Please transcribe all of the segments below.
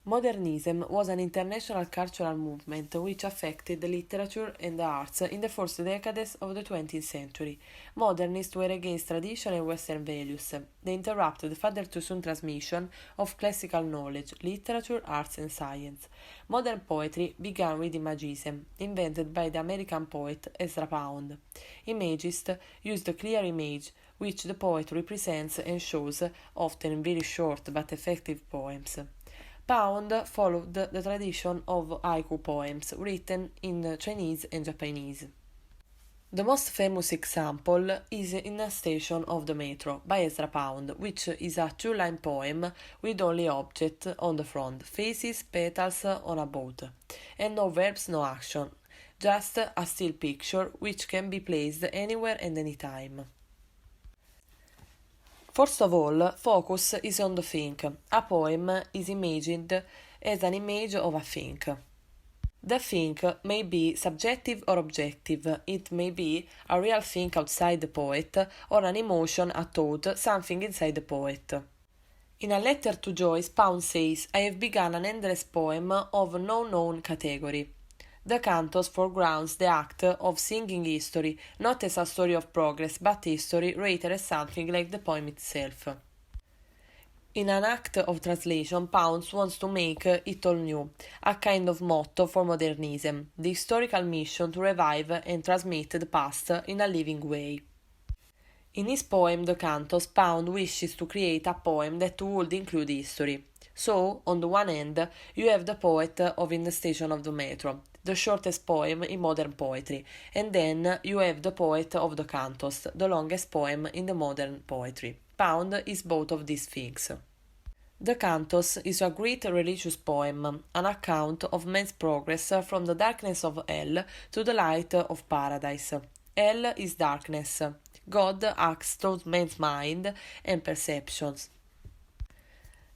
Modernism was an international cultural movement which affected the literature and the arts in the first decades of the 20th century. Modernists were against tradition and Western values. They interrupted the father-to-son transmission of classical knowledge, literature, arts, and science. Modern poetry began with imagism, invented by the American poet Ezra Pound. Imagists used a clear image, which the poet represents and shows, often in very short but effective poems. Pound followed the tradition of haiku poems written in Chinese and Japanese. The most famous example is In a Station of the Metro by Ezra Pound, which is a two-line poem with only object on the front, faces, petals on a boat, and no verbs, no action, just a still picture which can be placed anywhere and anytime. First of all, focus is on the thing. A poem is imagined as an image of a thing. The thing may be subjective or objective. It may be a real thing outside the poet or an emotion, a thought, something inside the poet. In a letter to Joyce, Pound says, "I have begun an endless poem of no known category." The cantos foregrounds the act of singing history, not as a story of progress, but history rated as something like the poem itself. In an act of translation, Pounds wants to make it all new, a kind of motto for modernism, the historical mission to revive and transmit the past in a living way. In his poem The Cantos, Pound wishes to create a poem that would include history. So, on the one hand, you have the poet of In the Station of the Metro, the shortest poem in modern poetry, and then you have the poet of the Cantos, the longest poem in the modern poetry. Pound is both of these things. The Cantos is a great religious poem, an account of man's progress from the darkness of hell to the light of paradise. Hell is darkness. God acts through man's mind and perceptions.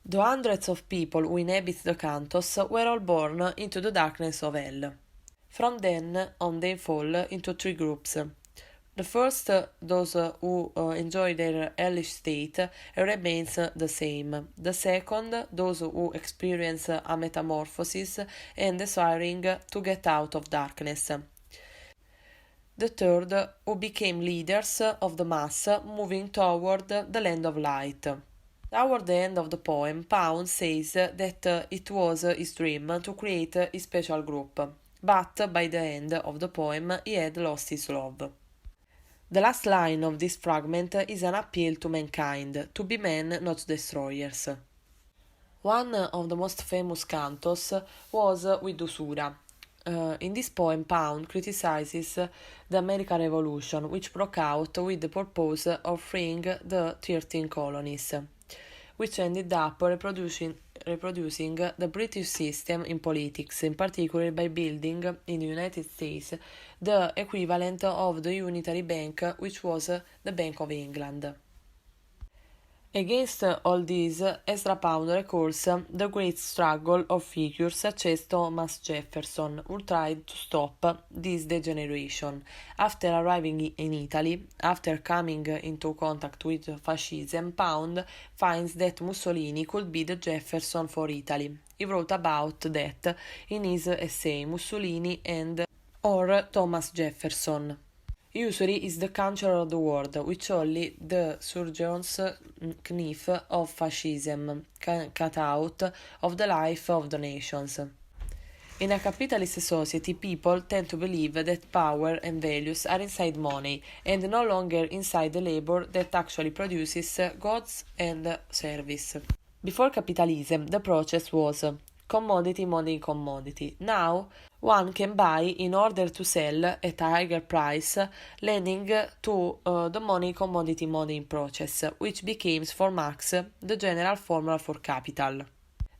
The hundreds of people who inhabit the cantos were all born into the darkness of hell. From then on they fall into three groups. The first, those who enjoy their hellish state and remains the same. The second, those who experience a metamorphosis and desiring to get out of darkness. The third, who became leaders of the mass, moving toward the land of light. Toward the end of the poem, Pound says that it was his dream to create a special group, but by the end of the poem he had lost his love. The last line of this fragment is an appeal to mankind, to be men, not destroyers. One of the most famous cantos was with Usura. In this poem, Pound criticizes the American Revolution, which broke out with the purpose of freeing the 13 colonies, which ended up reproducing the British system in politics, in particular by building in the United States the equivalent of the unitary bank, which was the Bank of England. Against all this, Ezra Pound recalls the great struggle of figures such as Thomas Jefferson, who tried to stop this degeneration. After arriving in Italy, after coming into contact with fascism, Pound finds that Mussolini could be the Jefferson for Italy. He wrote about that in his essay Mussolini and or Thomas Jefferson. Usury is the cancer of the world, which only the surgeon's knife of fascism can cut out of the life of the nations. In a capitalist society, people tend to believe that power and values are inside money and no longer inside the labor that actually produces goods and service. Before capitalism, the process was commodity, money, commodity. Now, one can buy in order to sell at a higher price, leading to the money commodity money process, which became for Marx the general formula for capital.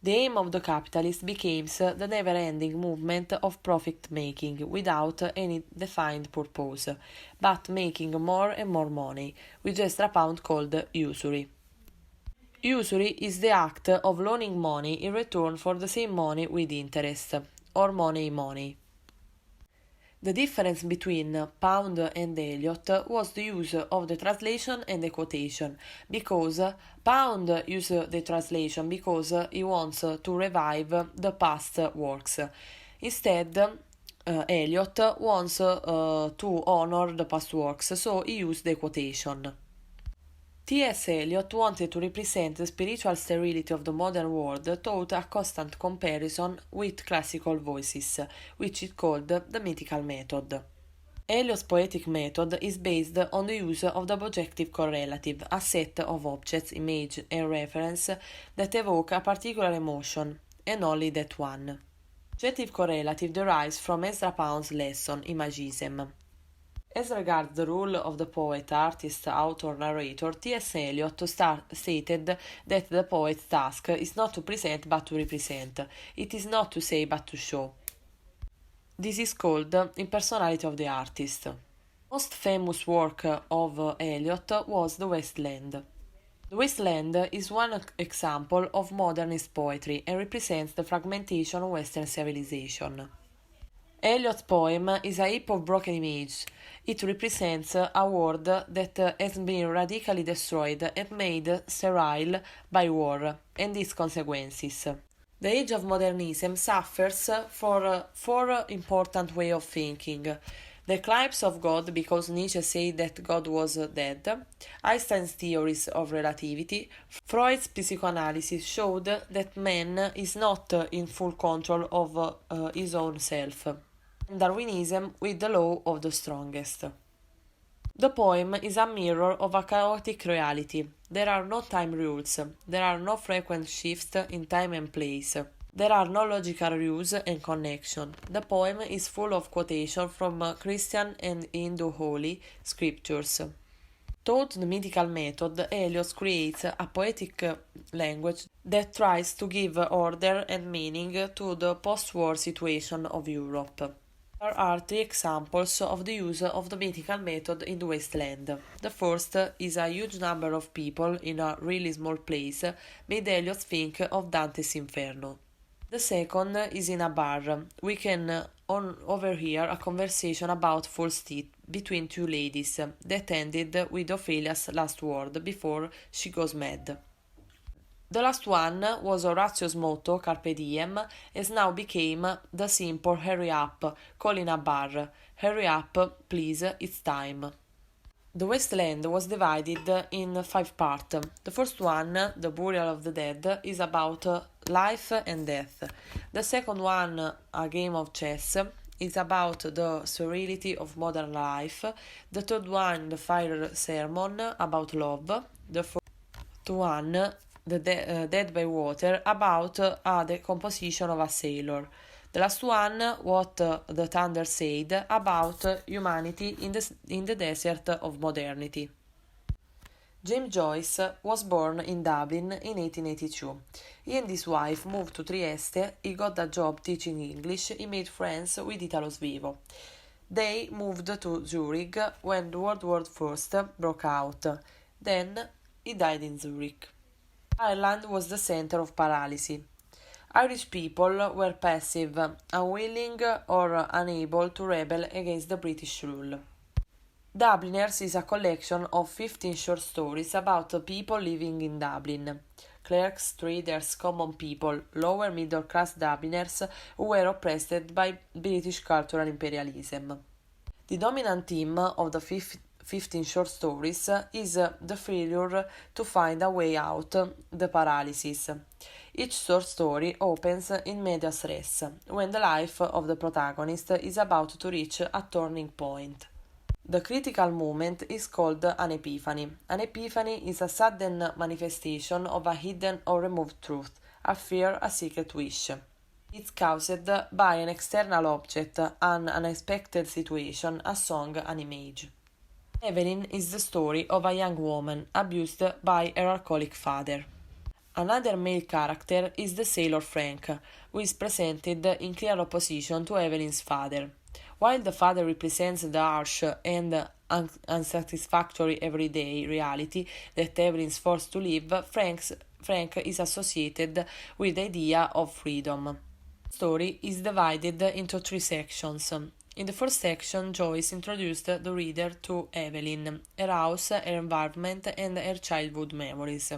The aim of the capitalist becomes the never-ending movement of profit-making without any defined purpose, but making more and more money, which Ezra Pound called usury. Usury is the act of loaning money in return for the same money with interest, or money. The difference between Pound and Eliot was the use of the translation and the quotation, because Pound used the translation because he wants to revive the past works. Instead, Eliot wants to honor the past works, so he used the quotation. T.S. Eliot wanted to represent the spiritual sterility of the modern world through a constant comparison with classical voices, which is called the mythical method. Eliot's poetic method is based on the use of the projective correlative, a set of objects, image, and reference that evoke a particular emotion, and only that one. Projective correlative derives from Ezra Pound's lesson, Imagism. As regards the role of the poet, artist, author, narrator, T.S. Eliot stated that the poet's task is not to present but to represent. It is not to say but to show. This is called impersonality of the artist. Most famous work of Eliot was The West Land. The West Land is one example of modernist poetry and represents the fragmentation of Western civilization. Eliot's poem is a heap of broken images. It represents a world that has been radically destroyed and made sterile by war and its consequences. The age of modernism suffers for four important ways of thinking. The eclipse of God, because Nietzsche said that God was dead. Einstein's theories of relativity. Freud's psychoanalysis showed that man is not in full control of his own self. Darwinism with the law of the strongest. The poem is a mirror of a chaotic reality. There are no time rules. There are no frequent shifts in time and place. There are no logical rules and connection. The poem is full of quotations from Christian and Hindu holy scriptures. Through the mythical method, Eliot creates a poetic language that tries to give order and meaning to the post-war situation of Europe. There are three examples of the use of the mythical method in the West Land. The first is a huge number of people in a really small place made Eliot think of Dante's Inferno. The second is in a bar. We can overhear a conversation about false teeth between two ladies that ended with Ophelia's last word before she goes mad. The last one was Orazio's motto, Carpe Diem, as now became the simple hurry up, call in a bar. Hurry up, please, it's time. The West Land was divided in 5 parts. The first one, The Burial of the Dead, is about life and death. The second one, A Game of Chess, is about the sterility of modern life. The third one, The Fire Sermon, about love. The fourth one, Dead by Water, about the composition of a sailor. The last one, What the Thunder Said, about humanity in the desert of modernity. James Joyce was born in Dublin in 1882. He and his wife moved to Trieste. He got a job teaching English. He made friends with Italo Svevo. They moved to Zurich when World War I broke out. Then he died in Zurich. Ireland was the center of paralysis. Irish people were passive, unwilling or unable to rebel against the British rule. Dubliners is a collection of 15 short stories about people living in Dublin. Clerks, traders, common people, lower middle class Dubliners who were oppressed by British cultural imperialism. The dominant theme of the 15 short stories is the failure to find a way out the paralysis. Each short story opens in medias res, when the life of the protagonist is about to reach a turning point. The critical moment is called an epiphany. An epiphany is a sudden manifestation of a hidden or removed truth, a fear, a secret wish. It's caused by an external object, an unexpected situation, a song, an image. Evelyn is the story of a young woman abused by her alcoholic father. Another male character is the sailor Frank, who is presented in clear opposition to Evelyn's father. While the father represents the harsh and unsatisfactory everyday reality that Evelyn is forced to live, Frank is associated with the idea of freedom. The story is divided into 3 sections. In the first section, Joyce introduced the reader to Evelyn, her house, her environment, and her childhood memories.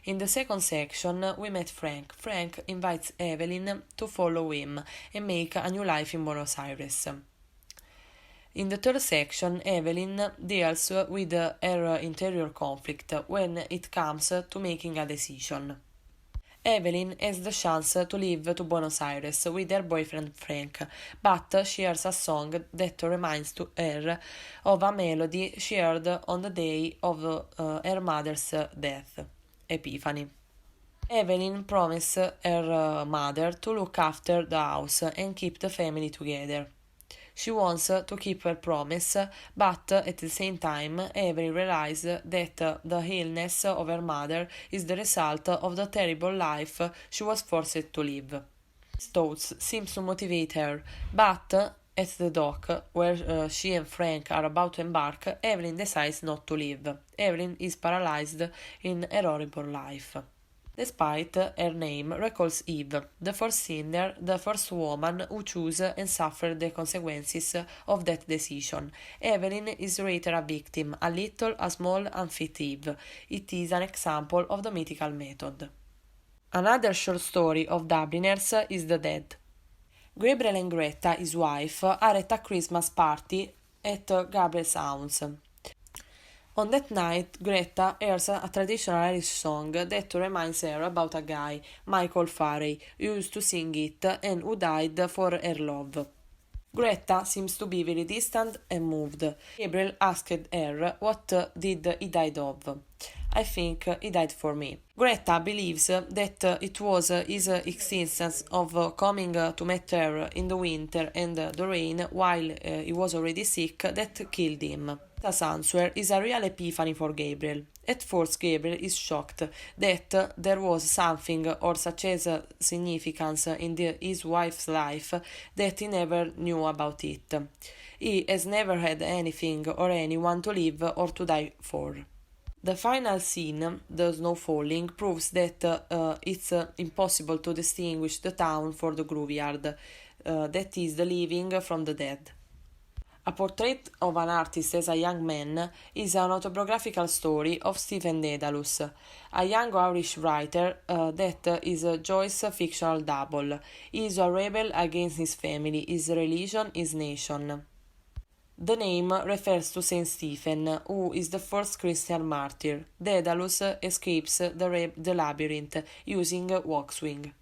In the second section, we met Frank. Frank invites Evelyn to follow him and make a new life in Buenos Aires. In the third section, Evelyn deals with her interior conflict when it comes to making a decision. Evelyn has the chance to leave to Buenos Aires with her boyfriend Frank, but she hears a song that reminds to her of a melody she heard on the day of her mother's death, Epiphany. Evelyn promises her mother to look after the house and keep the family together. She wants to keep her promise, but at the same time, Evelyn realizes that the illness of her mother is the result of the terrible life she was forced to live. These thoughts seem to motivate her, but at the dock, where she and Frank are about to embark, Evelyn decides not to leave. Evelyn is paralyzed in her horrible life. Despite her name recalls Eve, the first sinner, the first woman who chose and suffered the consequences of that decision. Evelyn is later a victim, a little, a small, unfit Eve. It is an example of the mythical method. Another short story of Dubliners is The Dead. Gabriel and Greta, his wife, are at a Christmas party at Gabriel's house. On that night, Greta hears a traditional Irish song that reminds her about a guy, Michael Farey, who used to sing it and who died for her love. Greta seems to be very distant and moved. Gabriel asked her what did he died of. I think he died for me. Greta believes that it was his existence of coming to meet her in the winter and the rain while he was already sick that killed him. Greta's answer is a real epiphany for Gabriel. At first, Gabriel is shocked that there was something or such as significance in his wife's life that he never knew about it. He has never had anything or anyone to live or to die for. The final scene, the snow falling, proves that it's impossible to distinguish the town for the graveyard, that is, the living from the dead. A Portrait of an Artist as a Young Man is an autobiographical story of Stephen Dedalus, a young Irish writer that is Joyce's fictional double. He is a rebel against his family, his religion, his nation. The name refers to Saint Stephen, who is the first Christian martyr. Dedalus escapes the labyrinth using Waxwing.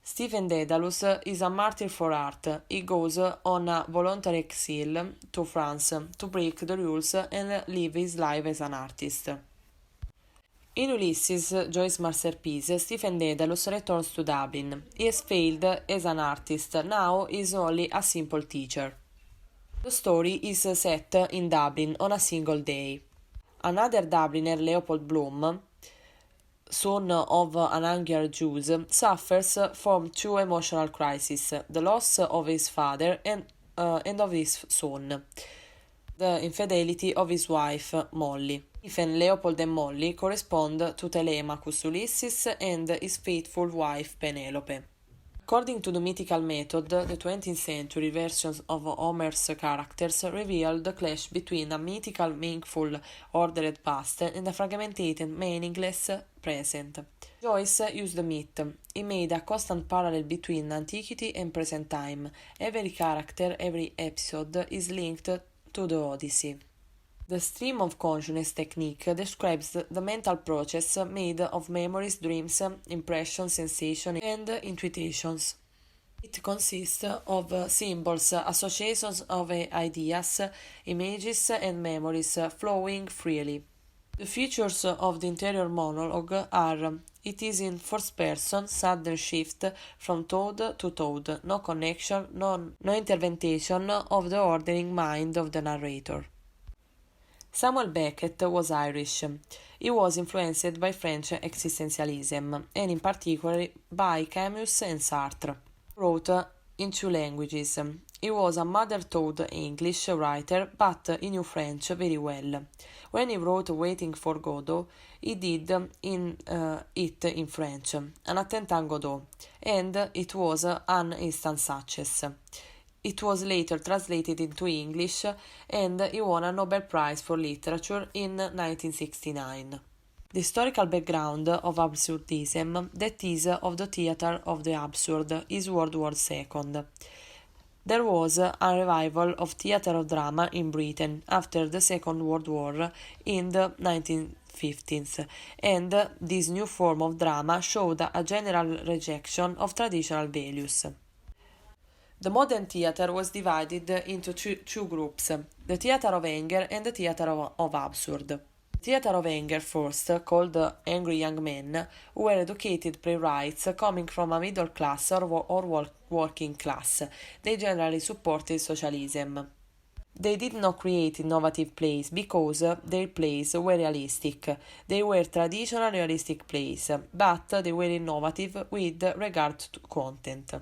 Stephen Dedalus is a martyr for art. He goes on a voluntary exile to France to break the rules and live his life as an artist. In Ulysses, Joyce's masterpiece, Stephen Dedalus returns to Dublin. He has failed as an artist, now he is only a simple teacher. The story is set in Dublin on a single day. Another Dubliner, Leopold Bloom, son of an Hungarian Jew, suffers from two emotional crises: the loss of his father and of his son, the infidelity of his wife, Molly. Stephen, Leopold and Molly correspond to Telemachus, Ulysses, and his faithful wife, Penelope. According to the mythical method, the 20th century versions of Homer's characters reveal the clash between a mythical, meaningful, ordered past and a fragmented, meaningless present. Joyce used the myth. He made a constant parallel between antiquity and present time. Every character, every episode is linked to the Odyssey. The stream of consciousness technique describes the mental process made of memories, dreams, impressions, sensations, and intuitions. It consists of symbols, associations of ideas, images, and memories flowing freely. The features of the interior monologue are: it is in first person, sudden shift from thought to thought, no connection, no intervention of the ordering mind of the narrator. Samuel Beckett was Irish. He was influenced by French existentialism, and in particular by Camus and Sartre. He wrote in two languages. He was a mother-tongue English writer, but he knew French very well. When he wrote Waiting for Godot, he did it in French, Un attentat Godot, and it was an instant success. It was later translated into English, and he won a Nobel Prize for Literature in 1969. The historical background of absurdism, that is, of the theatre of the absurd, is World War II. There was a revival of theatre of drama in Britain after the Second World War in the 1950s, and this new form of drama showed a general rejection of traditional values. The modern theatre was divided into two groups, the theatre of anger and the theatre of absurd. Theatre of anger first, called angry young men, were educated playwrights coming from a middle class or working class. They generally supported socialism. They did not create innovative plays because their plays were realistic. They were traditional realistic plays, but they were innovative with regard to content.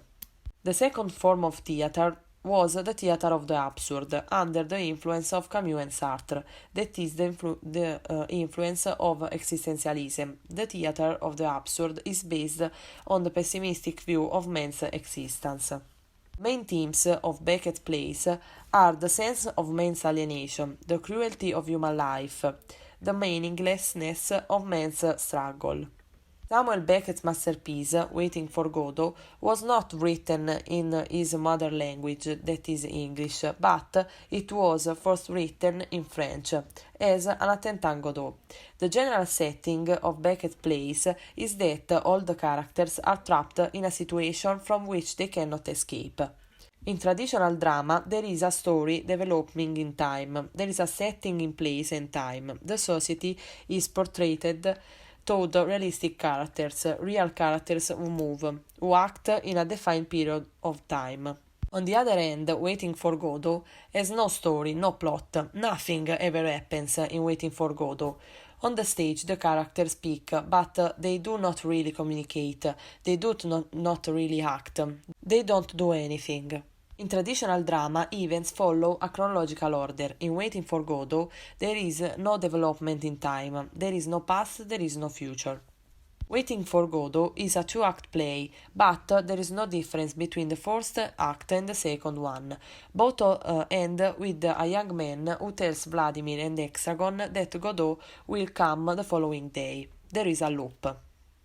The second form of theatre was the theatre of the absurd, under the influence of Camus and Sartre, that is the influence of existentialism. The theatre of the absurd is based on the pessimistic view of man's existence. Main themes of Beckett's plays are the sense of man's alienation, the cruelty of human life, the meaninglessness of man's struggle. Samuel Beckett's masterpiece, Waiting for Godot, was not written in his mother language, that is English, but it was first written in French, as an attentat Godot. The general setting of Beckett's plays is that all the characters are trapped in a situation from which they cannot escape. In traditional drama, there is a story developing in time. There is a setting in place and time. The society is portrayed told realistic characters, real characters who move, who act in a defined period of time. On the other hand, Waiting for Godot has no story, no plot, nothing ever happens in Waiting for Godot. On the stage the characters speak, but they do not really communicate, they do not really act, they don't do anything. In traditional drama, events follow a chronological order. In Waiting for Godot, there is no development in time. There is no past, there is no future. Waiting for Godot is a two-act play, but there is no difference between the first act and the second one. Both end with a young man who tells Vladimir and Hexagon that Godot will come the following day. There is a loop.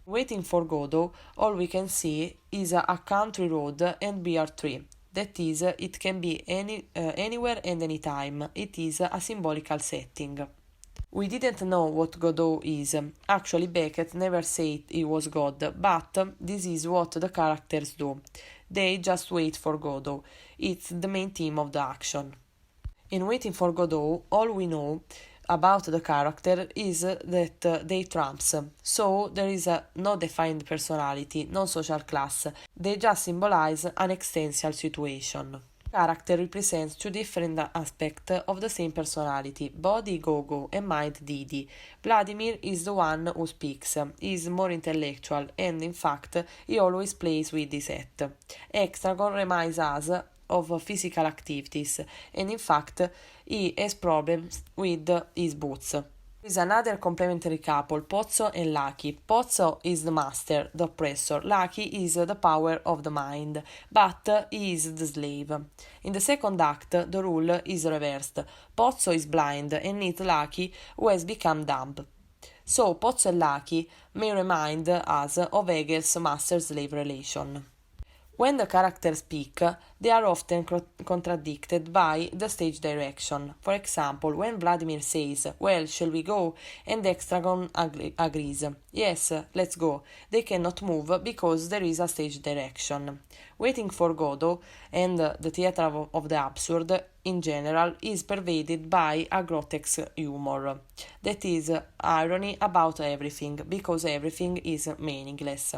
Waiting for Godot, all we can see is a country road and beer tree. That is, it can be anywhere and anytime. It is a symbolical setting. We didn't know what Godot is. Actually, Beckett never said he was God, but this is what the characters do. They just wait for Godot. It's the main theme of the action. In Waiting for Godot, all we know about the character is that they tramps, so there is no defined personality, no social class, they just symbolize an existential situation. Character represents two different aspects of the same personality, body Gogo and mind Didi. Vladimir is the one who speaks, he is more intellectual and in fact he always plays with his head. Hexagon reminds us of physical activities, and in fact he has problems with his boots. There is another complementary couple, Pozzo and Lucky. Pozzo is the master, the oppressor. Lucky is the power of the mind, but he is the slave. In the second act, the rule is reversed. Pozzo is blind and needs Lucky, who has become dumb. So Pozzo and Lucky may remind us of Hegel's master-slave relation. When the characters speak, they are often contradicted by the stage direction. For example, when Vladimir says, "Well, shall we go?" and Hexagon agrees, "Yes, let's go," they cannot move because there is a stage direction. Waiting for Godot and the theatre of the absurd in general is pervaded by a grotesque humor. That is, irony about everything, because everything is meaningless.